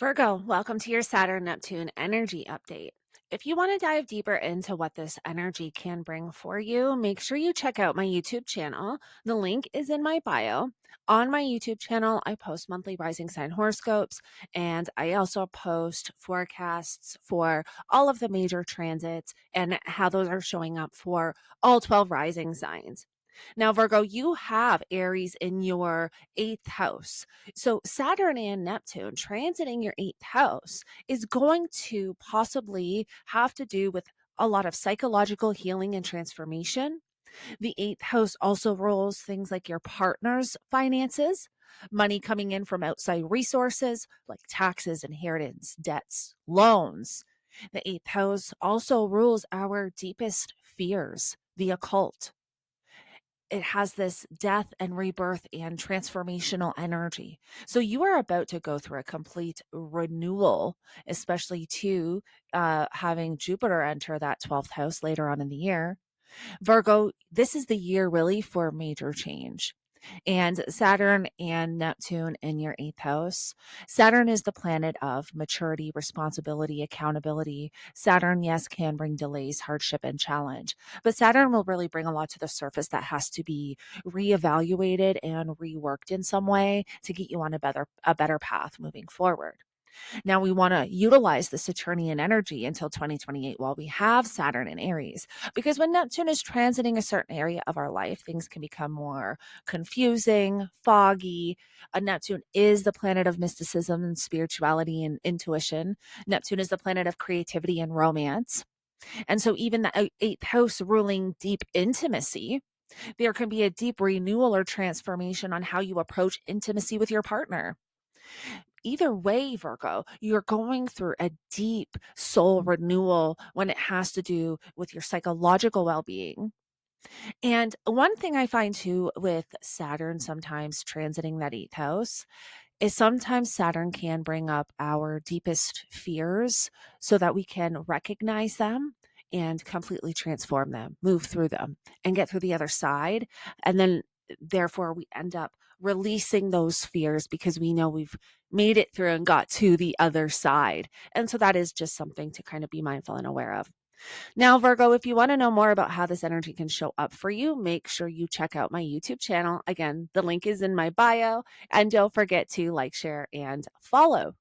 Virgo, welcome to your Saturn-Neptune energy update. If you want to dive deeper into what this energy can bring for you, make sure you check out my YouTube channel. The link is in my bio. On my YouTube channel, I post monthly rising sign horoscopes, and I also post forecasts for all of the major transits and how those are showing up for all 12 rising signs. Now, Virgo, you have Aries in your eighth house. So, Saturn and Neptune transiting your eighth house is going to possibly have to do with a lot of psychological healing and transformation. The eighth house also rules things like your partner's finances, money coming in from outside resources like taxes, inheritance, debts, loans. The eighth house also rules our deepest fears, the occult. It has this death and rebirth and transformational energy. So you are about to go through a complete renewal, especially to having Jupiter enter that 12th house later on in the year. Virgo, this is the year really for major change. And Saturn and Neptune in your eighth house. Saturn is the planet of maturity, responsibility, accountability. Saturn, yes, can bring delays, hardship, and challenge, but Saturn will really bring a lot to the surface that has to be reevaluated and reworked in some way to get you on a better path moving forward. Now we want to utilize the Saturnian energy until 2028 while we have Saturn in Aries, because when Neptune is transiting a certain area of our life, things can become more confusing, foggy. Neptune is the planet of mysticism and spirituality and intuition. Neptune is the planet of creativity and romance. And so, even the eighth house ruling deep intimacy, there can be a deep renewal or transformation on how you approach intimacy with your partner. Either way, Virgo, you're going through a deep soul renewal when it has to do with your psychological well being. And one thing I find too with Saturn sometimes transiting that eighth house is sometimes Saturn can bring up our deepest fears so that we can recognize them and completely transform them, move through them, and get through the other side. And then, therefore, we end up releasing those fears because we know we've made it through and got to the other side. And so, that is just something to kind of be mindful and aware of. Now, Virgo, if you want to know more about how this energy can show up for you, make sure you check out my YouTube channel. Again, the link is in my bio. And don't forget to like, share, and follow.